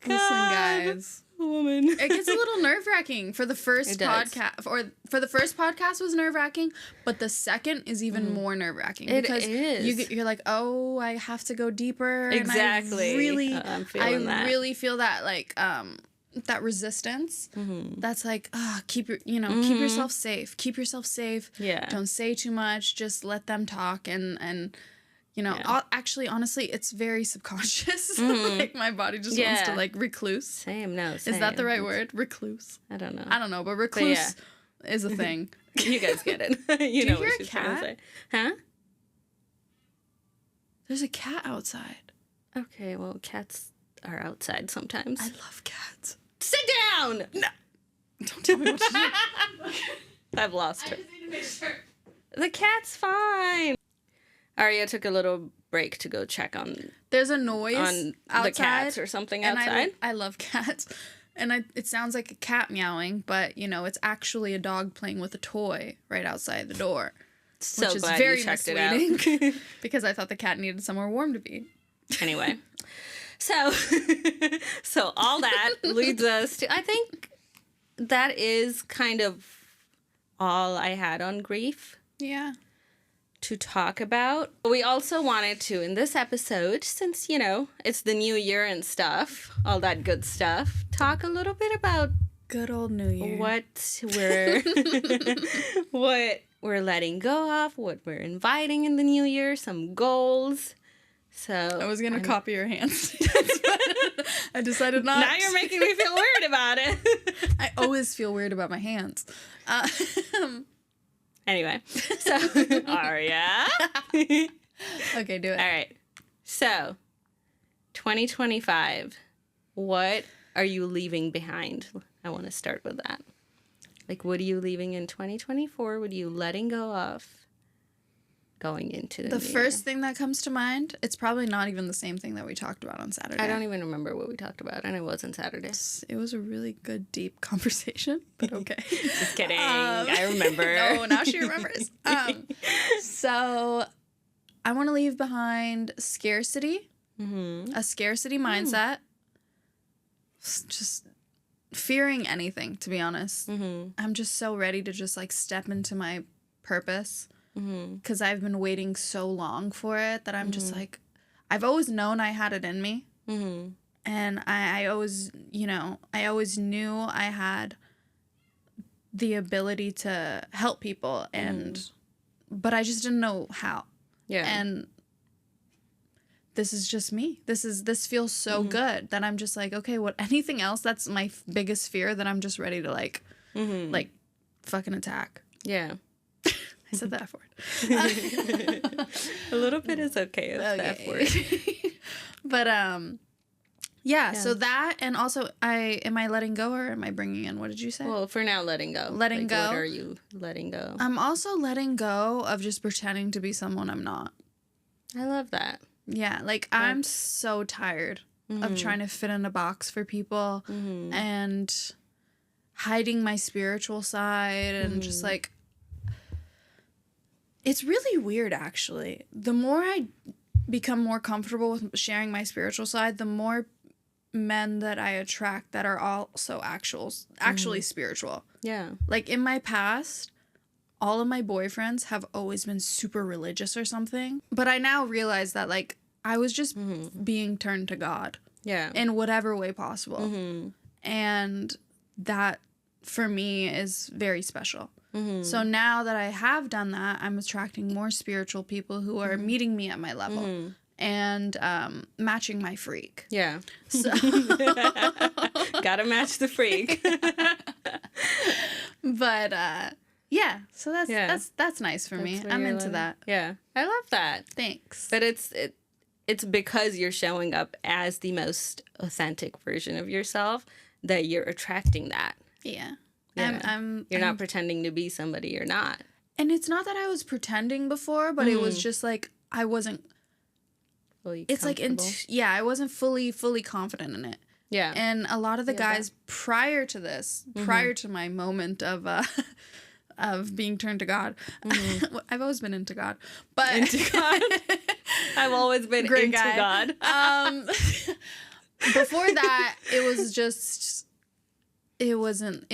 Listen, guys. Woman. It gets a little nerve-wracking for the first podcast, or for the first podcast was nerve-wracking, but the second is even more nerve-wracking. It because is. You're like, oh, I have to go deeper. Exactly. And I'm feeling that. really feel that, like, that resistance. That's like, keep yourself safe. Keep yourself safe. Yeah. Don't say too much. Just let them talk and. Actually, honestly, it's very subconscious. Like, my body just wants to, like, recluse. Same. Is that the right word? Recluse? I don't know. But recluse is a thing. You guys get it. You know what she's trying to say. Huh? There's a cat outside. Okay, well, cats are outside sometimes. I love cats. Sit down! No. Don't tell me what to do. I've lost her. I just need to make sure. The cat's fine. Aria took a little break to go check on. There's a noise on outside, the cats or something outside. I love cats, and it sounds like a cat meowing, but it's actually a dog playing with a toy right outside the door, So which is glad very you checked it misleading out. because I thought the cat needed somewhere warm to be. Anyway, so all that leads us to, I think that is kind of all I had on grief. Yeah. To talk about. We also wanted to, in this episode, since, it's the new year and stuff, all that good stuff, talk a little bit about good old New Year. What we're letting go of, what we're inviting in the new year, some goals. So I was going to copy your hands. I decided not. Now you're making me feel weird about it. I always feel weird about my hands. Anyway, so, Aria. Okay, do it. All right. So, 2025, what are you leaving behind? I want to start with that. Like, what are you leaving in 2024? What are you letting go of going into the new first year? thing that comes to mind, it's probably not even the same thing that we talked about on Saturday. I don't even remember what we talked about, and it wasn't Saturday. It was a really good, deep conversation, but okay. Just kidding. I remember. No, now she remembers. So I want to leave behind scarcity, a scarcity mindset, just fearing anything, to be honest. I'm just so ready to just, like, step into my purpose. Because I've been waiting so long for it that I'm just like, I've always known I had it in me. And I always, I always knew I had the ability to help people, but I just didn't know how. Yeah. And this is just me. This feels so good that I'm just like, okay, what, anything else that's my biggest fear, that I'm just ready to like fucking attack. Yeah. I said the F word. A little bit is okay with the F word. But yeah, so that, and also am I letting go or am I bringing in? What did you say? Well, for now, letting go. Letting go. What are you letting go? I'm also letting go of just pretending to be someone I'm not. I love that. Yeah, like I'm so tired of trying to fit in a box for people and hiding my spiritual side and just like, it's really weird, actually. The more I become more comfortable with sharing my spiritual side, the more men that I attract that are also actually spiritual. Yeah. Like, in my past, all of my boyfriends have always been super religious or something. But I now realize that, like, I was just being turned to God. Yeah. In whatever way possible. And that, for me, is very special. So now that I have done that, I'm attracting more spiritual people who are meeting me at my level and matching my freak. Yeah. So Gotta match the freak. but yeah, so that's nice for me. I'm into that. Yeah. I love that. Thanks. But it's because you're showing up as the most authentic version of yourself that you're attracting that. Yeah. Yeah. You're not pretending to be somebody you're not. And it's not that I was pretending before, but it was just like I wasn't Fully it's like I wasn't fully confident in it. Yeah. And a lot of the guys prior to this, prior to my moment of being turned to God, I've always been into God, but into God. I've always been Great into guy. God. Before that, it was just it wasn't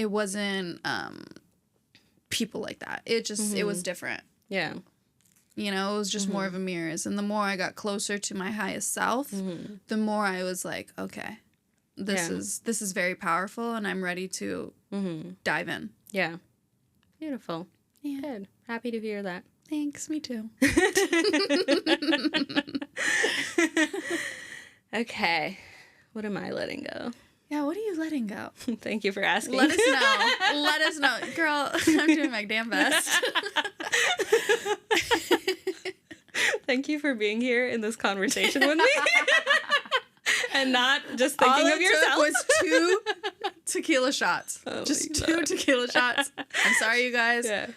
people like that. It just it was different. Yeah. You know, it was just more of a mirrors. And the more I got closer to my highest self, the more I was like, okay, this is very powerful and I'm ready to dive in. Yeah. Beautiful. Yeah. Good. Happy to hear that. Thanks, me too. Okay. What am I letting go? Yeah, what are you letting go? Thank you for asking. Let us know. Let us know. Girl, I'm doing my damn best. Thank you for being here in this conversation with me. And not just thinking All of it yourself. took was 2 tequila shots. Oh just my 2 God. tequila shots. I'm sorry, you guys. Yeah.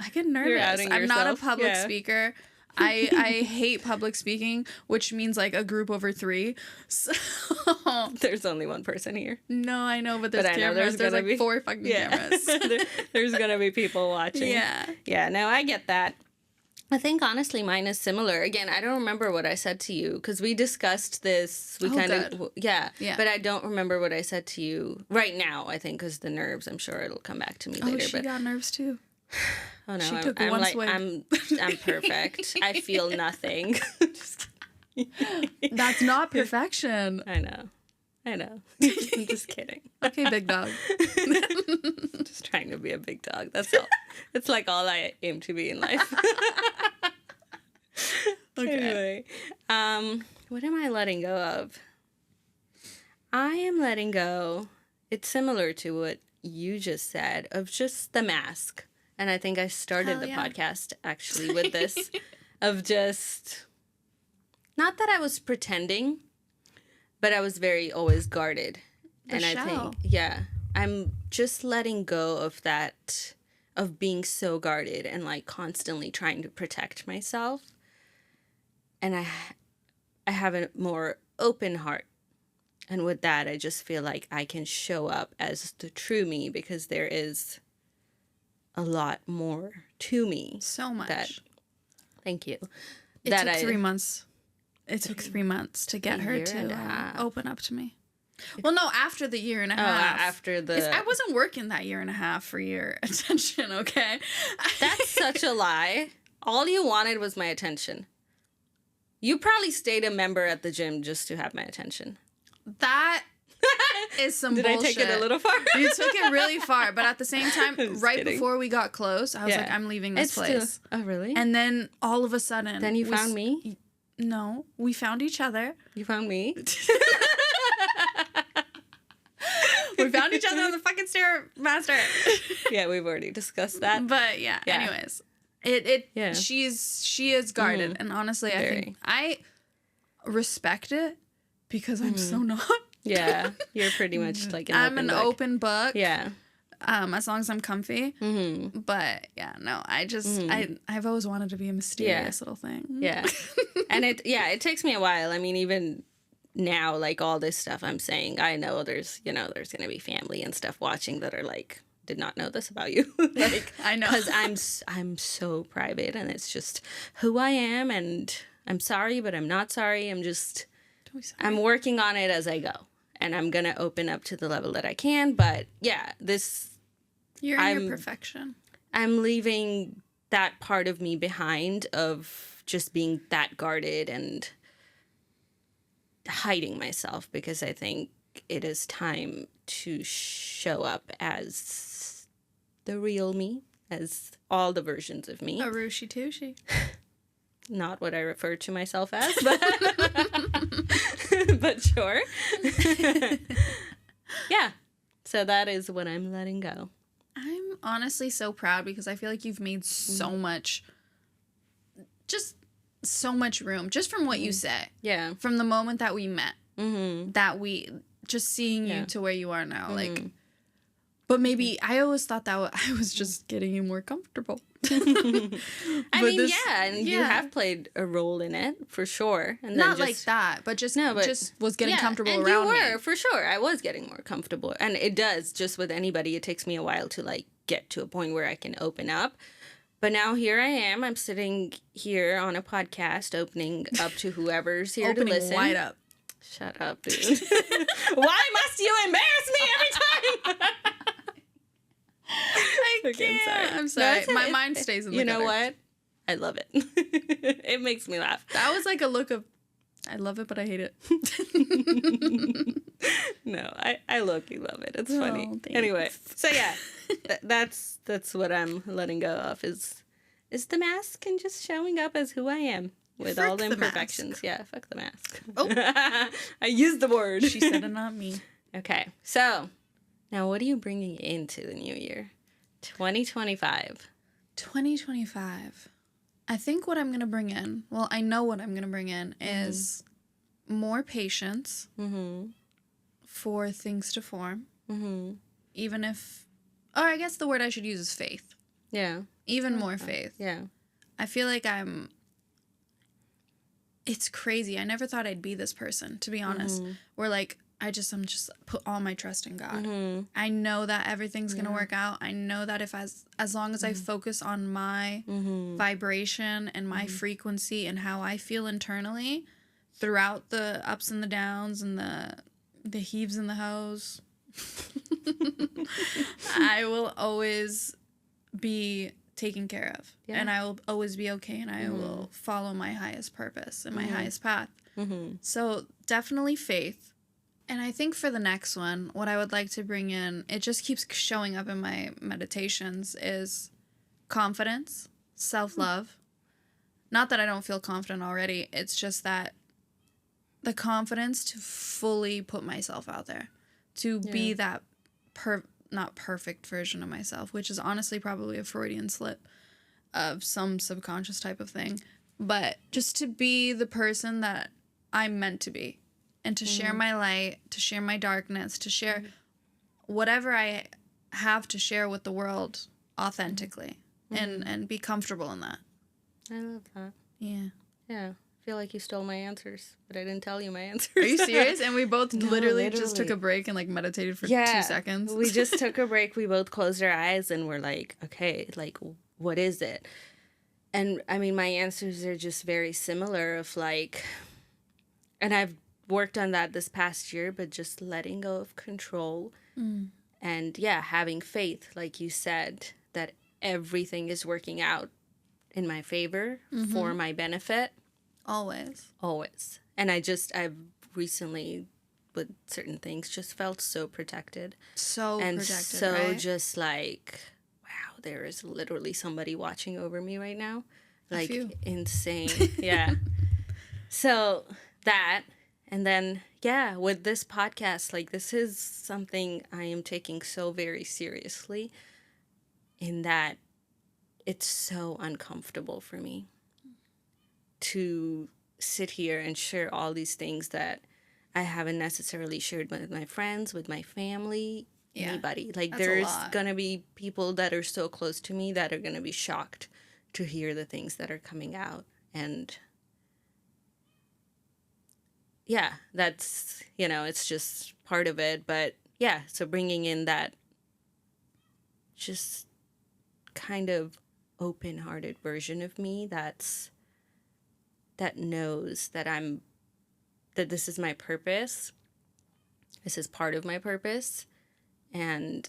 I get nervous. outing I'm not a yourself. public Yeah. speaker. I hate public speaking, which means like a group over 3. So There's only one person here. no, I know, but there's But I know cameras. there's There's gonna like be- 4 fucking cameras. There's going to be people watching. Yeah. Yeah, no, I get that. I think honestly mine is similar. Again, I don't remember what I said to you because we discussed this. We Oh, kind good. of yeah. Yeah. But I don't remember what I said to you right now. I think because the nerves. I'm sure it'll come back to me Oh, later. she but got nerves too. oh no, she I'm, took I'm one like swig. I'm perfect. I feel nothing. Just kidding. That's not perfection. I know. I'm just kidding. Okay, big dog. Just trying to be a big dog. That's all. It's like all I aim to be in life. Okay. Anyway, what am I letting go of? I am letting go. It's similar to what you just said of just the mask. And I think I started Hell the yeah. podcast actually with this of just not that I was pretending, but I was very always guarded. The and I shell. think, yeah, I'm just letting go of that, of being so guarded and like constantly trying to protect myself. And I have a more open heart. And with that, I just feel like I can show up as the true me because there is a lot more to me. So much. Thank you. It that took 3 months. It took 3 months to get A her year and a to half. open up to me. Well, no, after the year and a Oh, half. after I wasn't working that year and a half for your attention, okay? That's such a lie. All you wanted was my attention. You probably stayed a member at the gym just to have my attention. That is some Did bullshit. I take it a little far? You took it really far, but at the same time, just right kidding. before we got close, I was Yeah. like, I'm leaving this place. Oh, really? And then all of a sudden, then you we found me? No, we found each other. You found me? We found each other on the fucking Stairmaster. Yeah, we've already discussed that. But yeah, Yeah. anyways, Yeah. she is guarded, and honestly, I think Very. I respect it because I'm so not. Yeah, you're pretty much like an I'm open an book. open book. Yeah. As long as I'm comfy. Mm-hmm. But yeah, no, I just I've always wanted to be a mysterious little thing. Yeah. And it takes me a while. I mean, even now, like all this stuff I'm saying, I know there's going to be family and stuff watching that are like, did not know this about you. Like, I know. because I'm so private and it's just who I am, and I'm sorry, but I'm not sorry. Don't be sorry. I'm working on it as I go, and I'm going to open up to the level that I can. But yeah, You're in I'm- your perfection. I'm leaving that part of me behind of just being that guarded and hiding myself, because I think it is time to show up as the real me, as all the versions of me. Aroosha tushy. Not what I refer to myself as, but, but sure. Yeah. So that is what I'm letting go. I'm honestly so proud because I feel like you've made so much, just so much room, just from what you say. Yeah. From the moment that we met, Mm-hmm. that we, just seeing you Yeah. to where you are now. Mm-hmm. Like, but maybe I always thought that I was just getting you more comfortable. I But mean, this- yeah, and you yeah. have played a role in it for sure. And then Not just, like that, but just No, but- just was getting yeah, comfortable and around you were me. for sure. I was getting more comfortable, and it does. Just with anybody, it takes me a while to like get to a point where I can open up. But now here I am. I'm sitting here on a podcast, opening up to whoever's here Opening to listen. wide up. Shut up, dude. Why must you embarrass me every time? I Okay, can't. I'm No, sorry. it's My it- mind stays in the You know gutter. what? I love it. It makes me laugh. That was like a look of, I love it, but I hate it. No, I low-key love it. It's funny. Oh, thanks. Anyway, so yeah, that's what I'm letting go of is the mask and just showing up as who I am with all the Frick the imperfections. mask. Yeah, fuck the mask. Oh. I used the word. She said it, not me. Okay, so now what are you bringing into the new year? 2025. 2025. I think what I'm going to bring in, well, I know what I'm going to bring in is more patience Mm-hmm. for things to form. Mm-hmm. Even if, or I guess the word I should use is faith. Yeah. Even more faith. Yeah. I feel like it's crazy. I never thought I'd be this person, to be honest. Where like, I'm just put all my trust in God. Mm-hmm. I know that everything's going to work out. I know that if as long as I focus on my Mm-hmm. vibration and my frequency and how I feel internally throughout the ups and the downs and the heaves and the hoes, I will always be taken care of. Yeah. And I will always be okay, and I will follow my highest purpose and my highest path. Mm-hmm. So definitely faith. And I think for the next one, what I would like to bring in, it just keeps showing up in my meditations, is confidence, self-love. Not that I don't feel confident already. It's just that the confidence to fully put myself out there, to be that not perfect version of myself, which is honestly probably a Freudian slip of some subconscious type of thing. But just to be the person that I'm meant to be, and to share my light, to share my darkness, to share whatever I have to share with the world authentically, and be comfortable in that. I love that. Yeah. Yeah. I feel like you stole my answers, but I didn't tell you my answers. Are you serious? And we both No, literally just literally. took a break and like meditated for Yeah. 2 seconds. We just took a break. We both closed our eyes and we're like, okay, like, what is it? And I mean, my answers are just very similar of like, and I've worked on that this past year, but just letting go of control and yeah, having faith, like you said, that everything is working out in my favor for my benefit. Always. And I've recently with certain things just felt so protected. So And protected, so right? just like, wow, there is literally somebody watching over me right now. Like few. insane. Yeah. So that, and then, yeah, with this podcast, like this is something I am taking so very seriously in that it's so uncomfortable for me to sit here and share all these things that I haven't necessarily shared with my friends, with my family, Yeah, anybody. Like that's a there's lot. going to be people that are so close to me that are going to be shocked to hear the things that are coming out. And yeah, that's, it's just part of it. But yeah, so bringing in that just kind of open-hearted version of me that knows that this is my purpose. This is part of my purpose. And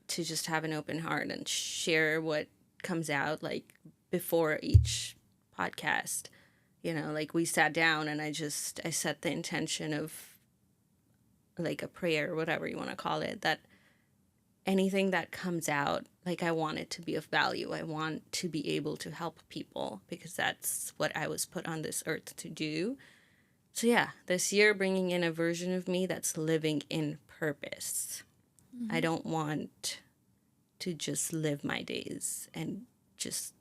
to just have an open heart and share what comes out, like before each podcast, like we sat down and I set the intention of like a prayer, whatever you want to call it, that anything that comes out, like, I want it to be of value. I want to be able to help people because that's what I was put on this earth to do. So yeah, this year bringing in a version of me that's living in purpose. I don't want to just live my days and just,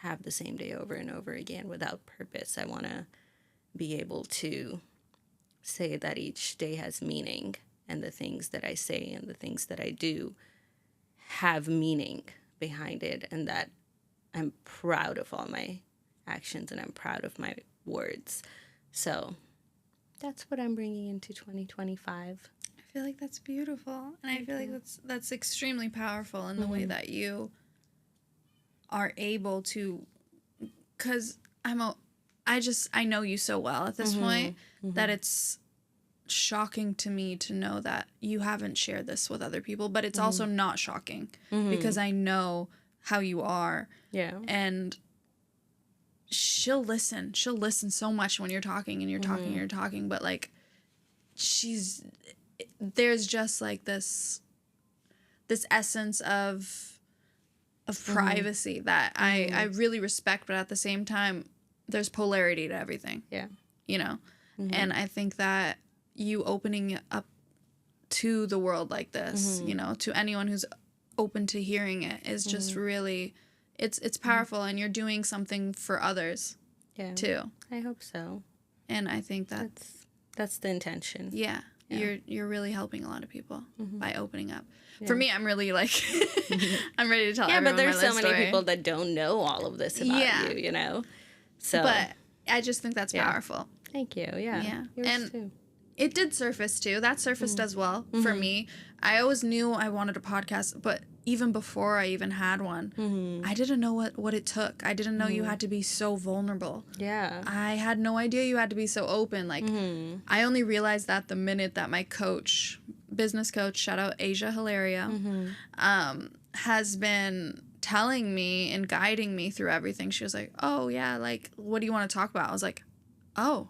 have the same day over and over again without purpose. I want to be able to say that each day has meaning, and the things that I say and the things that I do have meaning behind it, and that I'm proud of all my actions and I'm proud of my words. So that's what I'm bringing into 2025. I feel like that's beautiful, and I feel like that's extremely powerful in the way that you are able to, because I know you so well at this point that it's shocking to me to know that you haven't shared this with other people, but it's also not shocking because I know how you are. Yeah. And she'll listen so much when you're talking and you're talking and you're talking, but like there's just like this essence of privacy that I really respect, but at the same time there's polarity to everything. Yeah. And I think that you opening up to the world like this, to anyone who's open to hearing it is just really, it's powerful, and you're doing something for others too. I hope so. And I think that's the intention. Yeah. You're really helping a lot of people by opening up. Yeah. For me, I'm really like, I'm ready to tell everyone but there's my so many story. People that don't know all of this about you, So, but I just think that's powerful. Thank you. Yeah. Yours and too. It did surface too. That surfaced as well for me. I always knew I wanted a podcast, but even before I even had one, I didn't know what it took. I didn't know you had to be so vulnerable. Yeah. I had no idea you had to be so open. Like, I only realized that the minute that my business coach, shout out Asia Hilaria, has been telling me and guiding me through everything. She was like, oh yeah, like, what do you want to talk about? I was like, oh.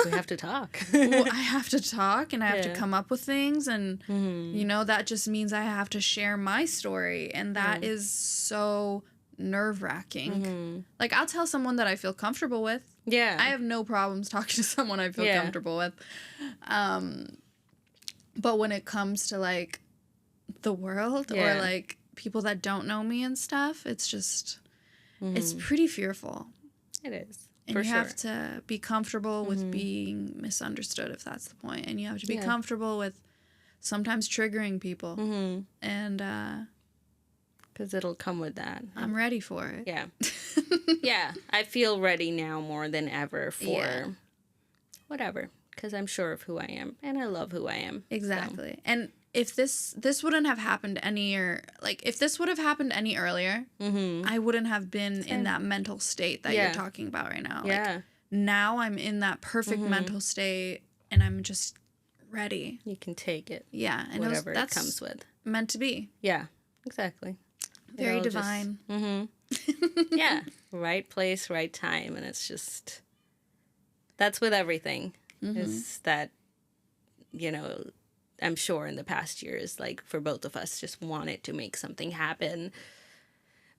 We have to talk. Well, I have to talk, and I have to come up with things, and that just means I have to share my story, and that is so nerve-wracking. Like, I'll tell someone that I feel comfortable with. Yeah. I have no problems talking to someone I feel comfortable with. But when it comes to like the world or like people that don't know me and stuff, it's just it's pretty fearful. It is. And you have to be comfortable with being misunderstood, if that's the point. And you have to be comfortable with sometimes triggering people. And because it'll come with that. I'm ready for it. Yeah. Yeah. I feel ready now more than ever for whatever. Because I'm sure of who I am. And I love who I am. Exactly. So. And if this wouldn't have happened if this would have happened any earlier, I wouldn't have been in that mental state that you're talking about right now. Yeah. Like, now I'm in that perfect mental state, and I'm just ready. You can take it. Yeah. And whatever it comes with. Meant to be. Yeah. Exactly. Very divine. Yeah. Right place, right time. And it's just, that's with everything. Is that, I'm sure in the past years, like, for both of us, just wanted to make something happen.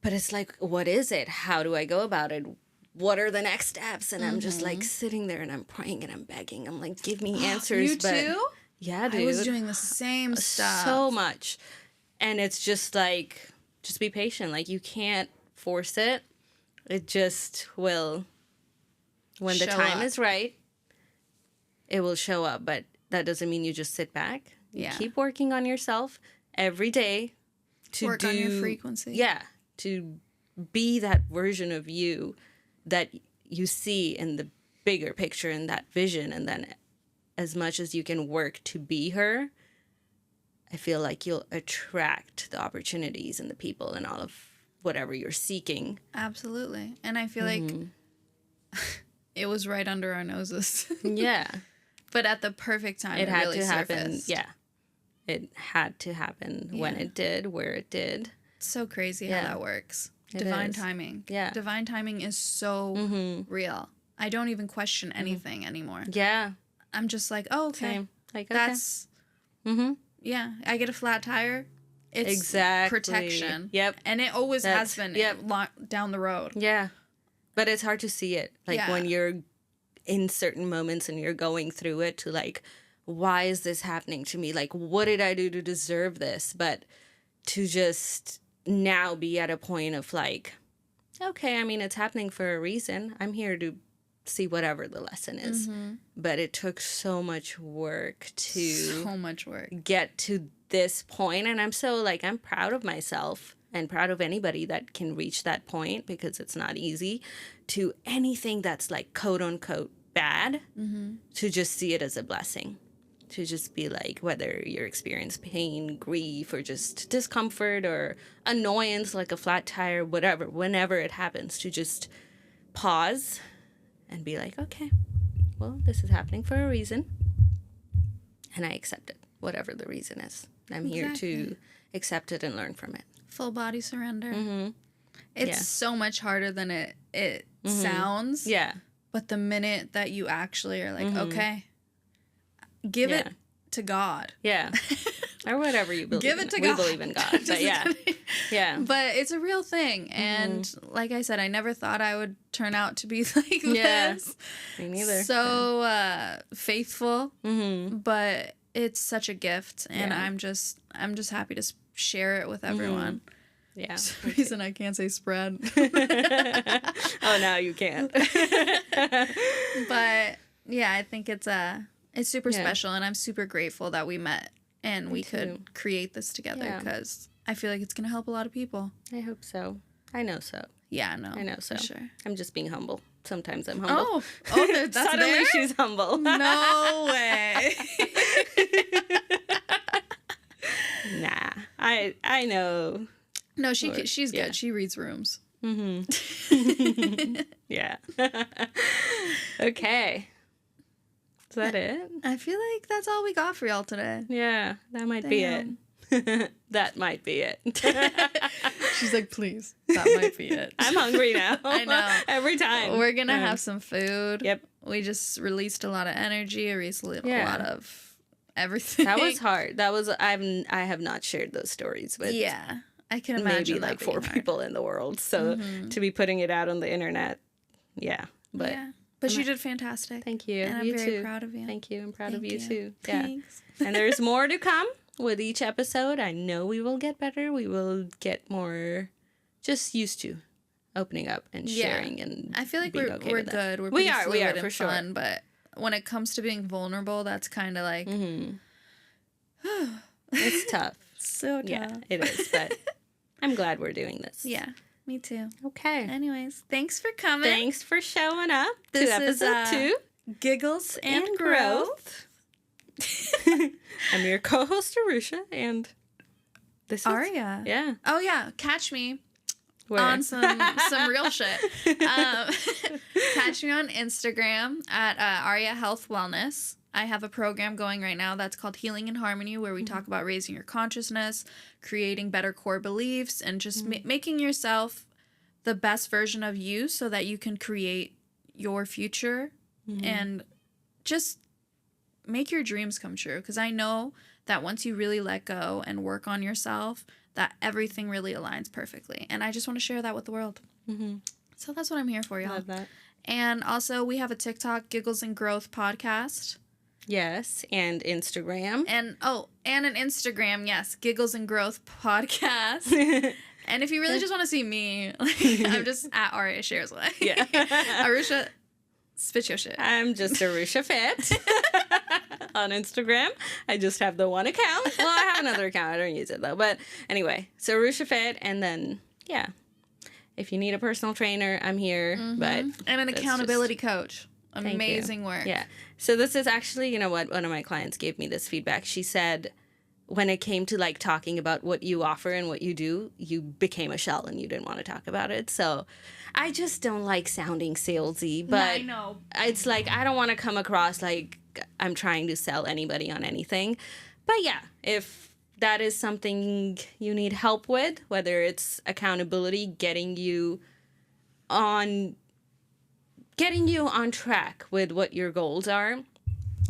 But it's like, what is it? How do I go about it? What are the next steps? And I'm just like sitting there and I'm praying and I'm begging. I'm like, give me answers. You too? Yeah, dude. I was doing the same stuff. So much. And it's just like, just be patient. Like, you can't force it. It just will, when the time is right, it will show up. But that doesn't mean you just sit back. You keep working on yourself every day to work on your frequency. Yeah, to be that version of you that you see in the bigger picture, in that vision. And then as much as you can work to be her, I feel like you'll attract the opportunities and the people and all of whatever you're seeking. Absolutely. And I feel like it was right under our noses. Yeah. But at the perfect time, it had really to happen. surfaced. Yeah. It had to happen when it did, where it did. It's so crazy how that works. Divine timing. Yeah. Divine timing is so real. I don't even question anything anymore. Yeah. I'm just like, oh, okay. Same. Like, okay. That's Yeah, I get a flat tire. It's Exactly. protection. Yep. And it always has been Yep. down the road. Yeah. But it's hard to see it. Like Yeah. when you're in certain moments and you're going through it to like, why is this happening to me? Like, what did I do to deserve this? But to just now be at a point of like, okay, I mean, it's happening for a reason. I'm here to see whatever the lesson is. But it took so much work to get to this point. And I'm so like, I'm proud of myself and proud of anybody that can reach that point, because it's not easy, to anything that's like quote unquote bad, to just see it as a blessing. To just be like, whether you're experiencing pain, grief, or just discomfort or annoyance, like a flat tire, whatever, whenever it happens, to just pause and be like, okay, well, this is happening for a reason. And I accept it, whatever the reason is. I'm here to accept it and learn from it. Full body surrender. It's so much harder than it sounds. Yeah. But the minute that you actually are like, okay, give it to God. Yeah. Or whatever you believe. Give it to in. God. We believe in God. But yeah. Yeah. But it's a real thing. And like I said, I never thought I would turn out to be like this. Me neither. So faithful. But it's such a gift. And I'm just happy to share it with everyone. Yeah. For some reason I can't say spread. Oh, now you can't. But yeah, I think it's super special, and I'm super grateful that we met and we could create this together, because I feel like it's going to help a lot of people. I hope so. I know so. Yeah, no. I know so. For sure. I'm just being humble. Sometimes I'm humble. That's Suddenly there? she's humble. No way. Nah. I know. No, she's good. She reads rooms. Yeah. Okay. Is that it? I feel like that's all we got for y'all today. Yeah, that might be it. That might be it. She's like, please, that might be it. I'm hungry now. I know. Every time. We're going to have some food. Yep. We just released a lot of energy, a lot of everything. That was hard. That was, I have not shared those stories with. Yeah. I can imagine maybe like 4 people in the world. So to be putting it out on the internet, But But you did fantastic. Thank you. And I'm you very too. proud of you. Thank you. I'm proud of you too. Thanks. Yeah. And there's more to come with each episode. I know we will get better. We will get more just used to opening up and sharing. And I feel like being we're okay good. with that. We're we pretty are fluid for and sure. fun, but when it comes to being vulnerable, that's kind of like It's tough. So tough. Yeah, it is. But I'm glad we're doing this. Yeah, me too. Okay. Anyways, thanks for coming. Thanks for showing up This to episode is, 2. Giggles and Growth. I'm your co-host, Aroosha, and this is Aria. Yeah. Oh, yeah. Catch me Where? on some real shit. Catch me on Instagram at Aria Health Wellness. I have a program going right now that's called Healing in Harmony, where we talk about raising your consciousness, creating better core beliefs, and just making yourself the best version of you so that you can create your future and just make your dreams come true. Because I know that once you really let go and work on yourself, that everything really aligns perfectly. And I just want to share that with the world. So that's what I'm here for, y'all. Love that. And also, we have a TikTok, Giggles and Growth podcast. Yes, and Instagram. And an Instagram, yes, Giggles and Growth podcast. And if you really just want to see me, I'm just at Aria Shares Way. Yeah. Aroosha, spit your shit. I'm just Aroosha Fit on Instagram. I just have the one account. Well, I have another account. I don't use it though. But anyway, so Aroosha Fit, and then if you need a personal trainer, I'm here. But and an accountability coach. Amazing work. Yeah. So this is actually, you know what, one of my clients gave me this feedback. She said, when it came to like talking about what you offer and what you do, you became a shell and you didn't want to talk about it. So I just don't like sounding salesy, but I know. It's like, I don't want to come across like I'm trying to sell anybody on anything. But yeah, if that is something you need help with, whether it's accountability, getting you on track with what your goals are,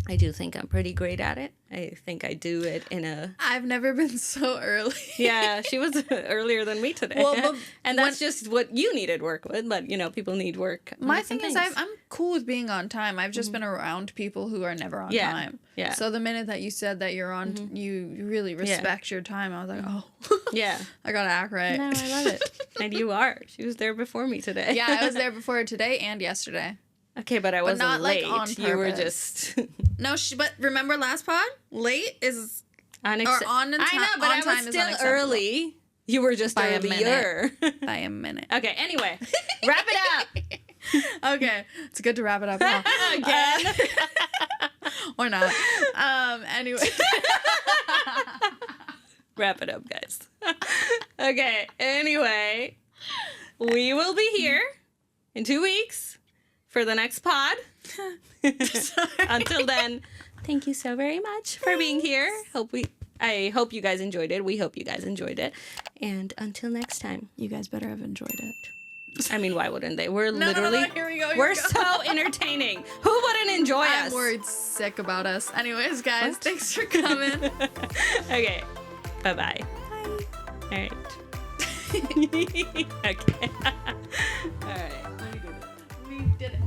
I do think I'm pretty great at it. I think I do it in a... I've never been so early. Yeah, she was earlier than me today. Well, and that's just what you needed work with, but, people need work. My thing is I'm cool with being on time. I've just been around people who are never on time. Yeah. So the minute that you said that you're on, you really respect your time, I was like, oh. Yeah. I gotta act right. No, I love it. And you are. She was there before me today. Yeah, I was there before today and yesterday. Okay, but I wasn't not, late. like, on purpose. You were just... No, but remember last pod? Late is... I know, but I was still early. You were just by earlier. By a minute. Okay, anyway. Wrap it up. Okay. It's good to wrap it up now. Again. Or not. Anyway. Wrap it up, guys. Okay, anyway. We will be here in 2 weeks for the next pod. Until then, thank you so very much for being here. I hope you guys enjoyed it. We hope you guys enjoyed it. And until next time. You guys better have enjoyed it. I mean, why wouldn't they? We're literally... No, here we go. We're so entertaining. Who wouldn't enjoy us? I'm worried sick about us. Anyways, guys, thanks for coming. Okay. Bye-bye. Bye. All right. Okay. All right. We did it.